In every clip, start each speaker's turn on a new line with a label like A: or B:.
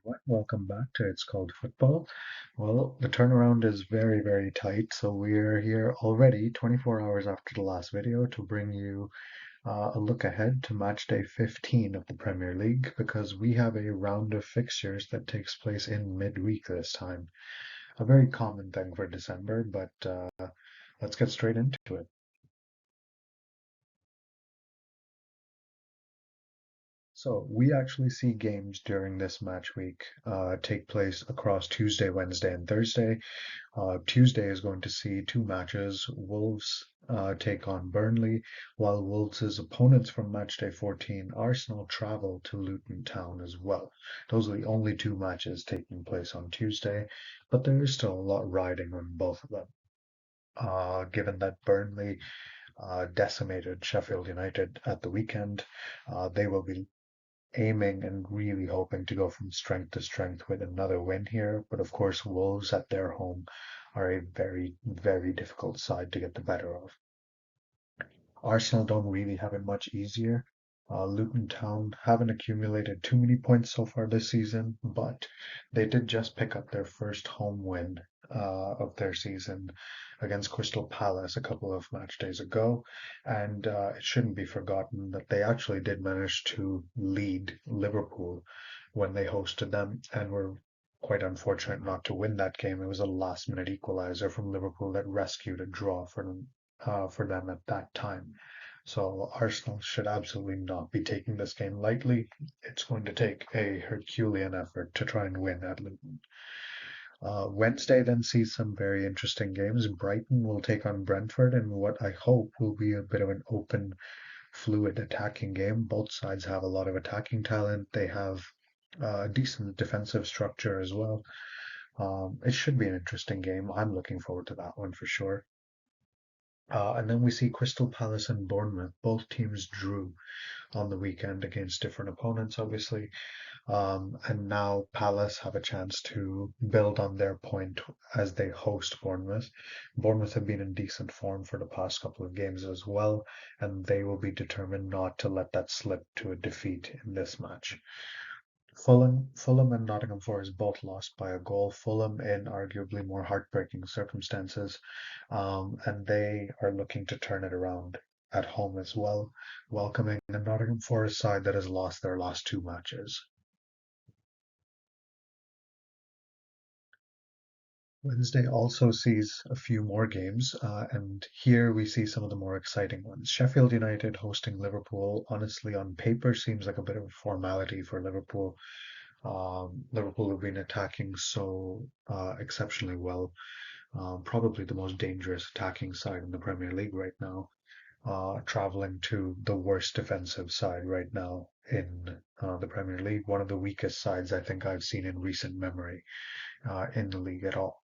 A: everyone. Welcome back to It's Called Football. Well, the turnaround is very, very tight, so we're here already 24 hours after the last video to bring you a look ahead to match day 15 of the Premier League because we have a round of fixtures that takes place in midweek this time. A very common thing for December, but let's get straight into it. So we actually see games during this match week take place across Tuesday, Wednesday, and Thursday. Tuesday is going to see two matches. Wolves take on Burnley, while Wolves' opponents from matchday 14, Arsenal, travel to Luton Town as well. Those are the only two matches taking place on Tuesday, but there is still a lot riding on both of them. Given that Burnley decimated Sheffield United at the weekend, they will be aiming and really hoping to go from strength to strength with another win here. But of course, Wolves at their home are a very, very difficult side to get the better of. Arsenal don't really have it much easier. Luton Town haven't accumulated too many points so far this season, but they did just pick up their first home win of their season against Crystal Palace a couple of match days ago. And it shouldn't be forgotten that they actually did manage to lead Liverpool when they hosted them and were quite unfortunate not to win that game. It was a last minute equalizer from Liverpool that rescued a draw for them at that time. So Arsenal should absolutely not be taking this game lightly. It's going to take a Herculean effort to try and win at Luton. Wednesday then sees some very interesting games. Brighton will take on Brentford in what I hope will be a bit of an open, fluid attacking game. Both sides have a lot of attacking talent. They have a decent defensive structure as well. It should be an interesting game. I'm looking forward to that one for sure. And then we see Crystal Palace and Bournemouth. Both teams drew on the weekend against different opponents, obviously. And now Palace have a chance to build on their point as they host Bournemouth. Bournemouth have been in decent form for the past couple of games as well, and they will be determined not to let that slip to a defeat in this match. Fulham and Nottingham Forest both lost by a goal. Fulham in arguably more heartbreaking circumstances, and they are looking to turn it around at home as well, welcoming the Nottingham Forest side that has lost their last two matches. Wednesday also sees a few more games, and here we see some of the more exciting ones. Sheffield United hosting Liverpool, honestly, on paper seems like a bit of a formality for Liverpool. Liverpool have been attacking so exceptionally well, probably the most dangerous attacking side in the Premier League right now, traveling to the worst defensive side right now in the Premier League, one of the weakest sides I think I've seen in recent memory in the league at all.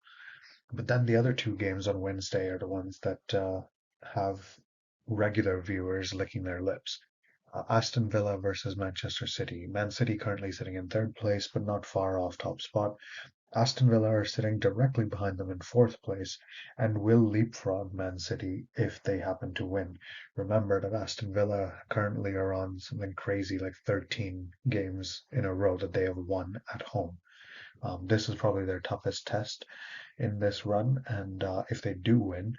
A: But then the other two games on Wednesday are the ones that have regular viewers licking their lips. Aston Villa versus Manchester City. Man City currently sitting in third place, but not far off top spot. Aston Villa are sitting directly behind them in fourth place and will leapfrog Man City if they happen to win. Remember that Aston Villa currently are on something crazy like 13 games in a row that they have won at home. This is probably their toughest test in this run, and if they do win,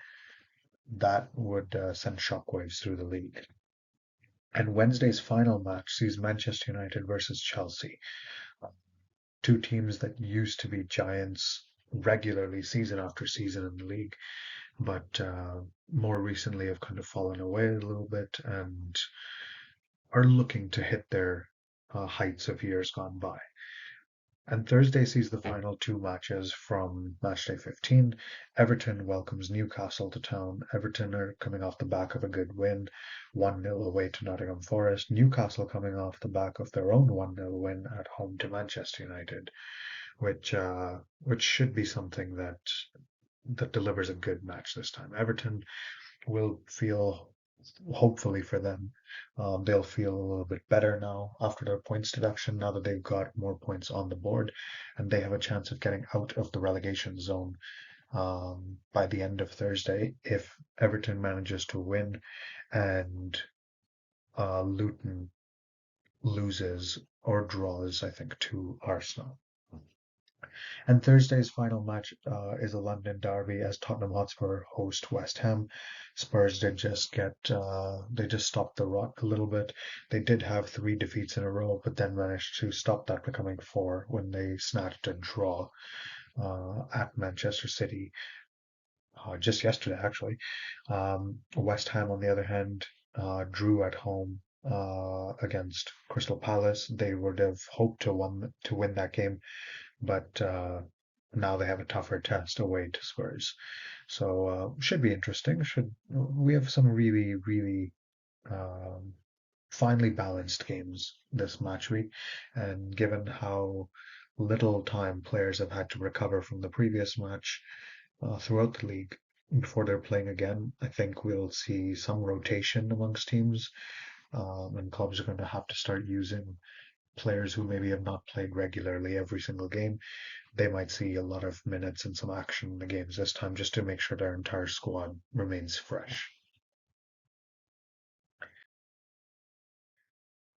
A: that would send shockwaves through the league. And Wednesday's final match sees Manchester United versus Chelsea, two teams that used to be giants regularly season after season in the league, but more recently have kind of fallen away a little bit and are looking to hit their heights of years gone by. And Thursday sees the final two matches from matchday 15. Everton welcomes Newcastle to town. Everton are coming off the back of a good win, 1-0 away to Nottingham Forest. Newcastle coming off the back of their own 1-0 win at home to Manchester United, which should be something that delivers a good match this time. Everton will feel, hopefully for them, they'll feel a little bit better now after their points deduction, now that they've got more points on the board, and they have a chance of getting out of the relegation zone by the end of Thursday if Everton manages to win and Luton loses or draws, I think, to Arsenal. And Thursday's final match is a London derby as Tottenham Hotspur host West Ham. Spurs did just they just stopped the rot a little bit. They did have three defeats in a row, but then managed to stop that becoming four when they snatched a draw at Manchester City just yesterday, actually. West Ham, on the other hand, drew at home against Crystal Palace. They would have hoped to win that game, but now they have a tougher test away to Spurs. So should be interesting. Should we have some really um, finely balanced games this match week, and given how little time players have had to recover from the previous match throughout the league before they're playing again, I think we'll see some rotation amongst teams, and clubs are going to have to start using players who maybe have not played regularly every single game. They might see a lot of minutes and some action in the games this time just to make sure their entire squad remains fresh.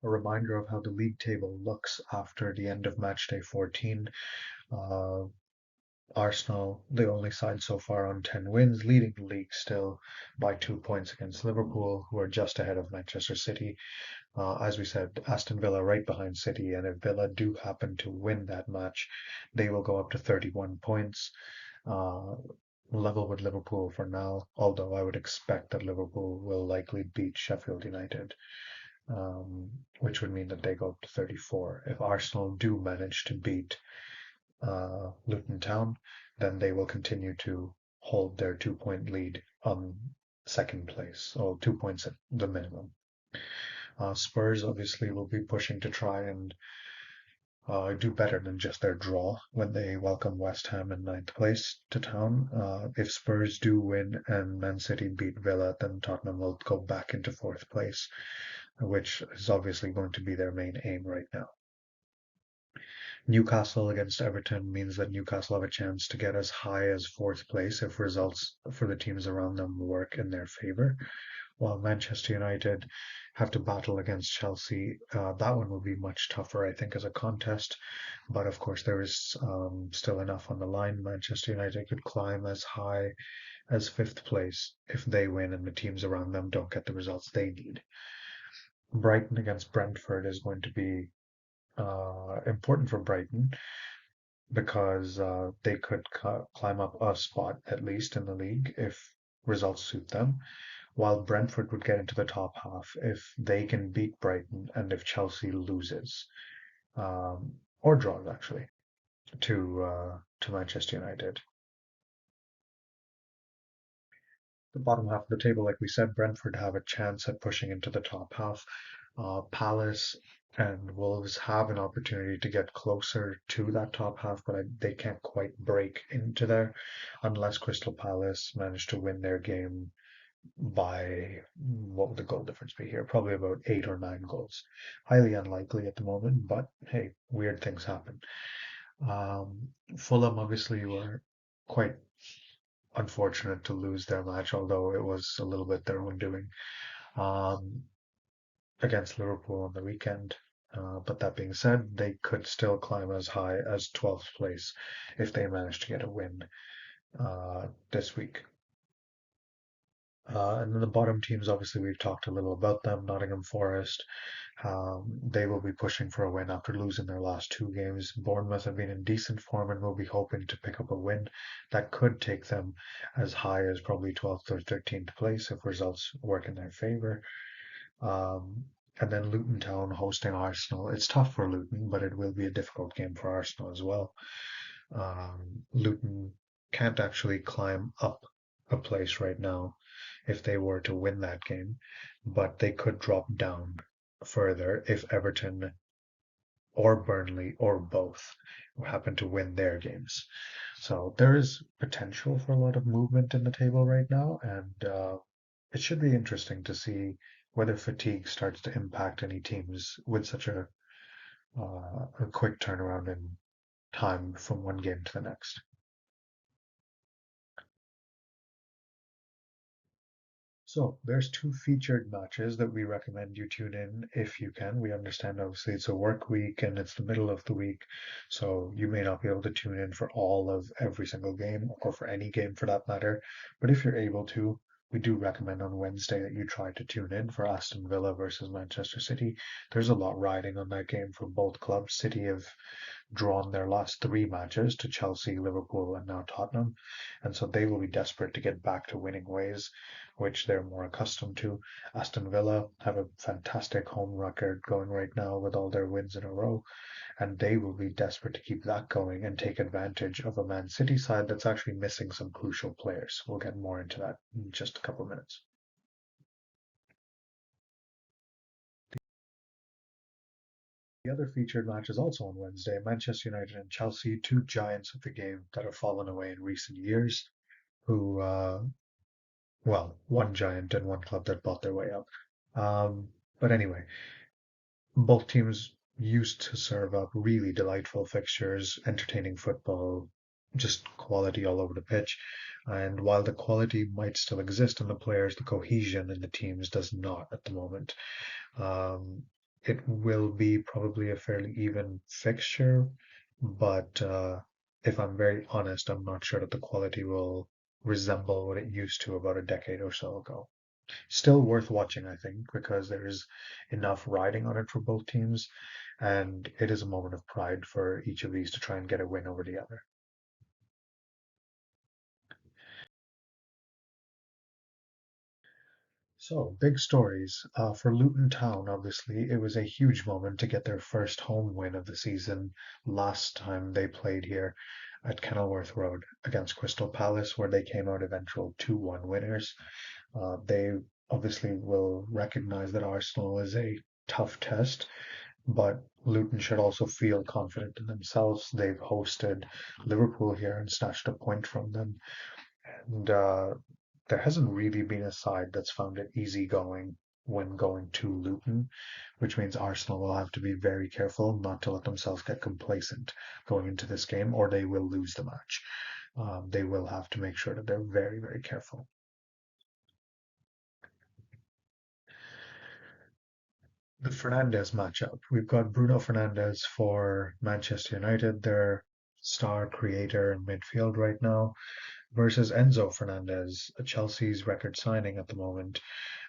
A: A reminder of how the league table looks after the end of matchday 14. Uh, Arsenal, the only side so far on 10 wins, leading the league still by 2 points against Liverpool, who are just ahead of Manchester City. As we said, Aston Villa right behind City, and if Villa do happen to win that match, they will go up to 31 points, uh, level with Liverpool for now, although I would expect that Liverpool will likely beat Sheffield United, which would mean that they go up to 34. If Arsenal do manage to beat Luton Town, then they will continue to hold their 2 point lead on second place, or 2 points at the minimum. Spurs obviously will be pushing to try and do better than just their draw when they welcome West Ham in ninth place to town. If Spurs do win and Man City beat Villa, then Tottenham will go back into fourth place, which is obviously going to be their main aim right now. Newcastle against Everton means that Newcastle have a chance to get as high as fourth place if results for the teams around them work in their favour. While Manchester United have to battle against Chelsea, that one will be much tougher, I think, as a contest. But of course, there is still enough on the line. Manchester United could climb as high as fifth place if they win and the teams around them don't get the results they need. Brighton against Brentford is going to be important for Brighton because they could climb up a spot at least in the league if results suit them, while Brentford would get into the top half if they can beat Brighton and if Chelsea loses, or draws actually, to Manchester United. The bottom half of the table, like we said, Brentford have a chance at pushing into the top half. Palace and Wolves have an opportunity to get closer to that top half, but they can't quite break into there unless Crystal Palace manage to win their game by, what would the goal difference be here? Probably about 8 or 9 goals. Highly unlikely at the moment, but hey, weird things happen. Fulham obviously were quite unfortunate to lose their match, although it was a little bit their own doing, um, against Liverpool on the weekend. But that being said, they could still climb as high as 12th place if they manage to get a win this week. And then the bottom teams, obviously, we've talked a little about them. Nottingham Forest, they will be pushing for a win after losing their last two games. Bournemouth have been in decent form and will be hoping to pick up a win that could take them as high as probably 12th or 13th place if results work in their favour. And then Luton Town hosting Arsenal. It's tough for Luton, but it will be a difficult game for Arsenal as well. Luton can't actually climb up a place right now if they were to win that game, but they could drop down further if Everton or Burnley or both happen to win their games. So there is potential for a lot of movement in the table right now, and it should be interesting to see whether fatigue starts to impact any teams with such a quick turnaround in time from one game to the next. So there's two featured matches that we recommend you tune in if you can. We understand obviously it's a work week and it's the middle of the week, so you may not be able to tune in for all of every single game or for any game for that matter. But if you're able to, we do recommend on Wednesday that you try to tune in for Aston Villa versus Manchester City. There's a lot riding on that game for both clubs. City have drawn their last three matches to Chelsea, Liverpool, and now Tottenham. And so they will be desperate to get back to winning ways, which they're more accustomed to. Aston Villa have a fantastic home record going right now with all their wins in a row, and they will be desperate to keep that going and take advantage of a Man City side that's actually missing some crucial players. We'll get more into that in just a couple of minutes. The other featured match is also on Wednesday. Manchester United and Chelsea, two giants of the game that have fallen away in recent years, who, well, one giant and one club that bought their way up. But anyway, both teams used to serve up really delightful fixtures, entertaining football, just quality all over the pitch. And while the quality might still exist in the players, the cohesion in the teams does not at the moment. Um, it will be probably a fairly even fixture, but if I'm very honest, I'm not sure that the quality will resemble what it used to about a decade or so ago. Still worth watching, I think, because there's enough riding on it for both teams, and it is a moment of pride for each of these to try and get a win over the other. So, big stories. For Luton Town, obviously, it was a huge moment to get their first home win of the season last time they played here at Kenilworth Road against Crystal Palace, where they came out eventual 2-1 winners. They obviously will recognize that Arsenal is a tough test, but Luton should also feel confident in themselves. They've hosted Liverpool here and snatched a point from them. And there hasn't really been a side that's found it easy going when going to Luton, which means Arsenal will have to be very careful not to let themselves get complacent going into this game, or they will lose the match. They will have to make sure that they're very, very careful. The Fernandez matchup. We've got Bruno Fernandes for Manchester United, their star creator in midfield right now, versus Enzo Fernandez, Chelsea's record signing at the moment,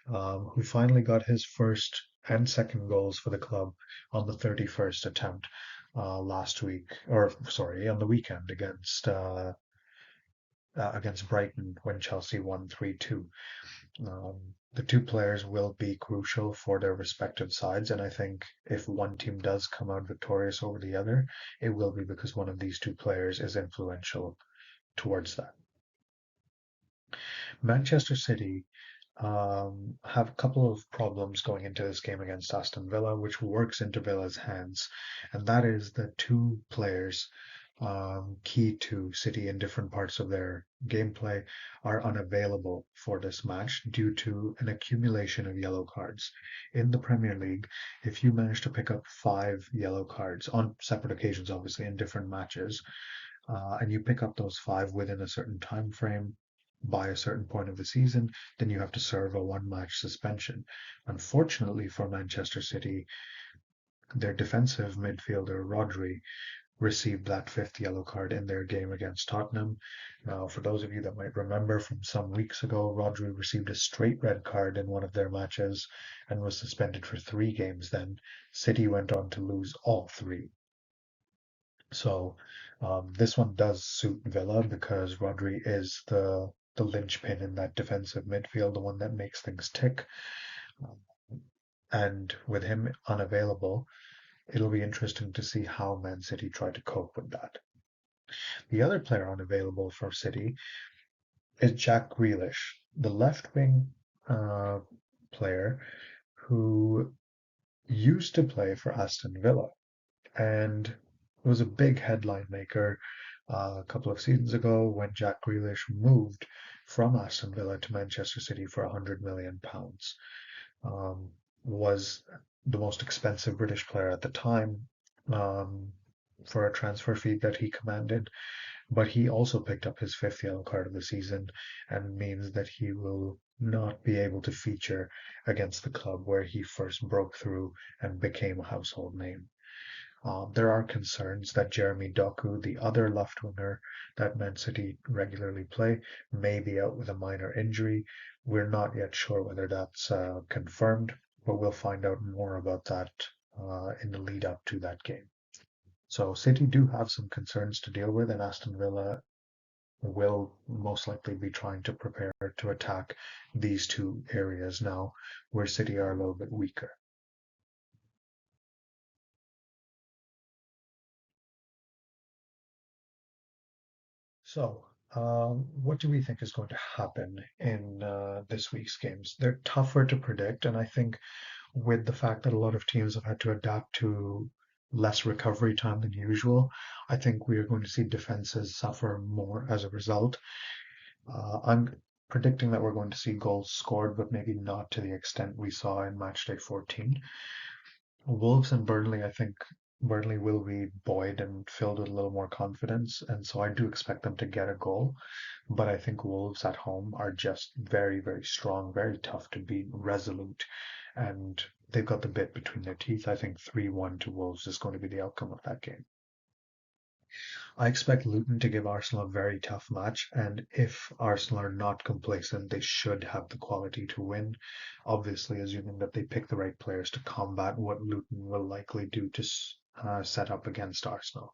A: who finally got his first and second goals for the club on the 31st attempt last week, or sorry, on the weekend against Brighton when Chelsea won 3-2. The two players will be crucial for their respective sides, and I think if one team does come out victorious over the other, it will be because one of these two players is influential towards that. Manchester City have a couple of problems going into this game against Aston Villa, which works into Villa's hands, and that is that two players key to City in different parts of their gameplay are unavailable for this match due to an accumulation of yellow cards. In the Premier League, if you manage to pick up five yellow cards on separate occasions, obviously in different matches, and you pick up those five within a certain time frame by a certain point of the season, then you have to serve a one match suspension. Unfortunately for Manchester City, their defensive midfielder Rodri received that fifth yellow card in their game against Tottenham. Now, for those of you that might remember from some weeks ago, Rodri received a straight red card in one of their matches and was suspended for 3 games then. City went on to lose all three. So this one does suit Villa because Rodri is the linchpin in that defensive midfield, the one that makes things tick. Um, And with him unavailable, it'll be interesting to see how Man City try to cope with that. The other player unavailable for City is Jack Grealish, the left wing uh, player who used to play for Aston Villa and was a big headline maker a couple of seasons ago when Jack Grealish moved from Aston Villa to Manchester City for £100 million. Was the most expensive British player at the time um, for a transfer fee that he commanded, but he also picked up his fifth yellow card of the season and means that he will not be able to feature against the club where he first broke through and became a household name. There are concerns that Jeremy Doku, the other left winger that Man City regularly play, may be out with a minor injury. We're not yet sure whether that's confirmed, but we'll find out more about that in the lead up to that game. So City do have some concerns to deal with, and Aston Villa will most likely be trying to prepare to attack these two areas now, where City are a little bit weaker. So, what do we think is going to happen in this week's games? They're tougher to predict, and I think with the fact that a lot of teams have had to adapt to less recovery time than usual, I think we are going to see defenses suffer more as a result. I'm predicting that we're going to see goals scored, but maybe not to the extent we saw in Matchday 14. Wolves and Burnley, I think Burnley will be buoyed and filled with a little more confidence, and so I do expect them to get a goal. But I think Wolves at home are just very, very strong, very tough to beat, resolute, and they've got the bit between their teeth. I think 3-1 to Wolves is going to be the outcome of that game. I expect Luton to give Arsenal a very tough match, and if Arsenal are not complacent, they should have the quality to win. Obviously, assuming that they pick the right players to combat what Luton will likely do to set up against Arsenal.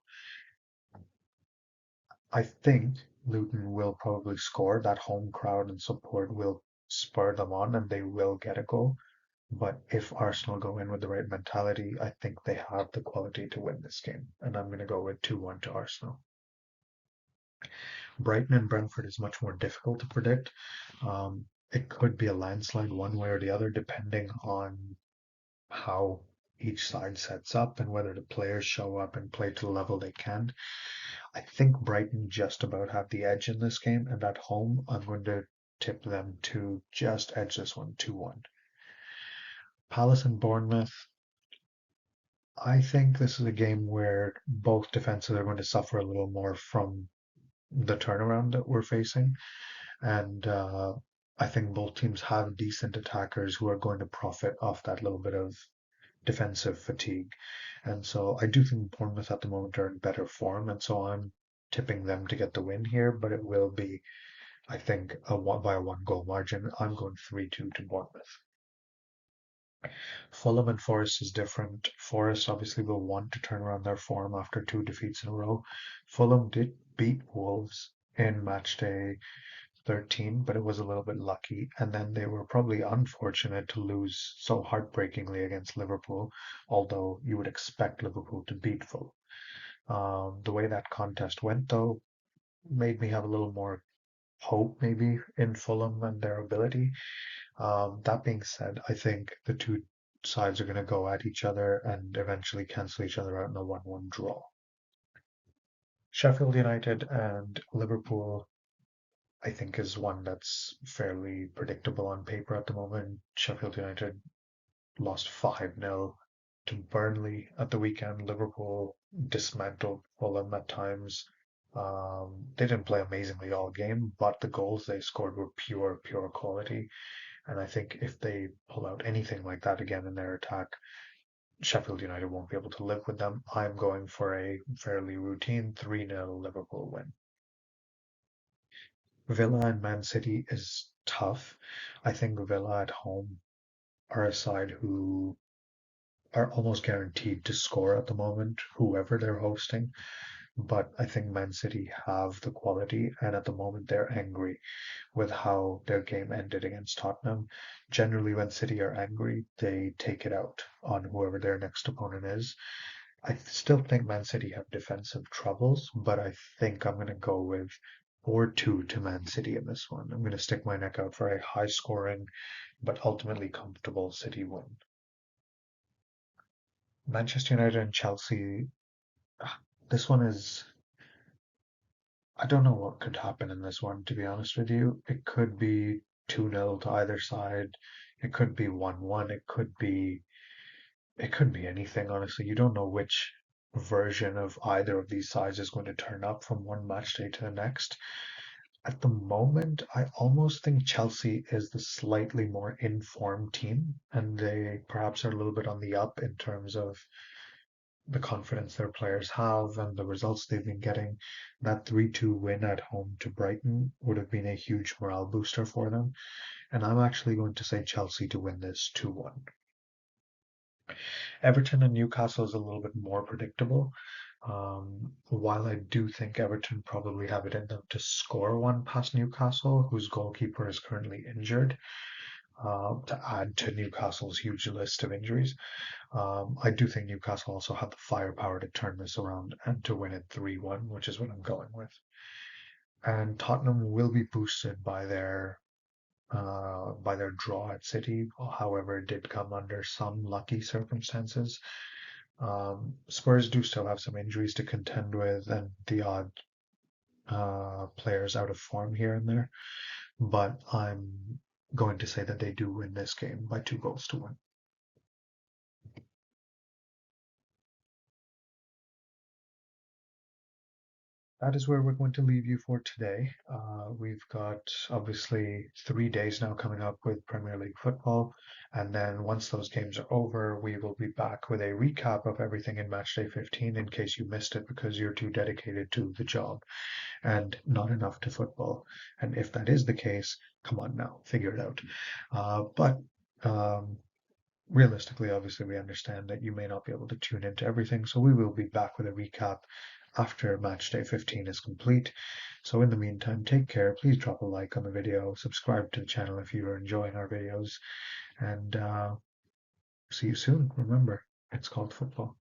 A: I think Luton will probably score. That home crowd and support will spur them on, and they will get a goal. But if Arsenal go in with the right mentality, I think they have the quality to win this game. And I'm going to go with 2-1 to Arsenal. Brighton and Brentford is much more difficult to predict. It could be a landslide one way or the other, depending on how each side sets up and whether the players show up and play to the level they can. I think Brighton just about have the edge in this game, and at home, I'm going to tip them to just edge this one 2-1. Palace and Bournemouth, I think this is a game where both defenses are going to suffer a little more from the turnaround that we're facing. And I think both teams have decent attackers who are going to profit off that little bit of defensive fatigue. And so I do think Bournemouth at the moment are in better form. And so I'm tipping them to get the win here, but it will be, I think, by a 1 goal margin. I'm going 3-2 to Bournemouth. Fulham and Forest is different. Forest obviously will want to turn around their form after 2 defeats in a row. Fulham did beat Wolves in matchday 13, but it was a little bit lucky. And then they were probably unfortunate to lose so heartbreakingly against Liverpool, although you would expect Liverpool to beat Fulham. The way that contest went, though, made me have a little more hope maybe in Fulham and their ability. That being said, I think the two sides are going to go at each other and eventually cancel each other out in a 1-1 draw. Sheffield United and Liverpool, I think, is one that's fairly predictable on paper at the moment. Sheffield United lost 5-0 to Burnley at the weekend. Liverpool dismantled Fulham at times. They didn't play amazingly all game, but the goals they scored were pure, pure quality. And I think if they pull out anything like that again in their attack, Sheffield United won't be able to live with them. I'm going for a fairly routine 3-0 Liverpool win. Villa and Man City is tough. I think Villa at home are a side who are almost guaranteed to score at the moment, whoever they're hosting. But I think Man City have the quality, and at the moment they're angry with how their game ended against Tottenham. Generally, when City are angry, they take it out on whoever their next opponent is. I still think Man City have defensive troubles, but I think I'm going to go with 4-2 to Man City in this one. I'm going to stick my neck out for a high scoring but ultimately comfortable City win. Manchester United and Chelsea, this one is, I don't know what could happen in this one, to be honest with you. It could be 2-0 to either side. It could be 1-1. It could be anything, honestly. You don't know which version of either of these sides is going to turn up from one match day to the next. At the moment, I almost think Chelsea is the slightly more informed team, and they perhaps are a little bit on the up in terms of the confidence their players have and the results they've been getting. That 3-2 win at home to Brighton would have been a huge morale booster for them. And I'm actually going to say Chelsea to win this 2-1. Everton and Newcastle is a little bit more predictable. While I do think Everton probably have it in them to score one past Newcastle, whose goalkeeper is currently injured, to add to Newcastle's huge list of injuries. I do think Newcastle also have the firepower to turn this around and to win it 3-1, which is what I'm going with. And Tottenham will be boosted by their draw at City. However, it did come under some lucky circumstances. Spurs do still have some injuries to contend with and the odd players out of form here and there, but I'm going to say that they do win this game by 2 goals to 1. That is where we're going to leave you for today. We've got obviously 3 days now coming up with Premier League football, and then once those games are over, we will be back with a recap of everything in Matchday 15 in case you missed it because you're too dedicated to the job and not enough to football. And if that is the case, come on now, figure it out. But realistically, obviously, we understand that you may not be able to tune into everything, so we will be back with a recap after match day 15 is complete. So in the meantime, take care. Please drop a like on the video, subscribe to the channel if you are enjoying our videos, and see you soon. Remember, it's called football.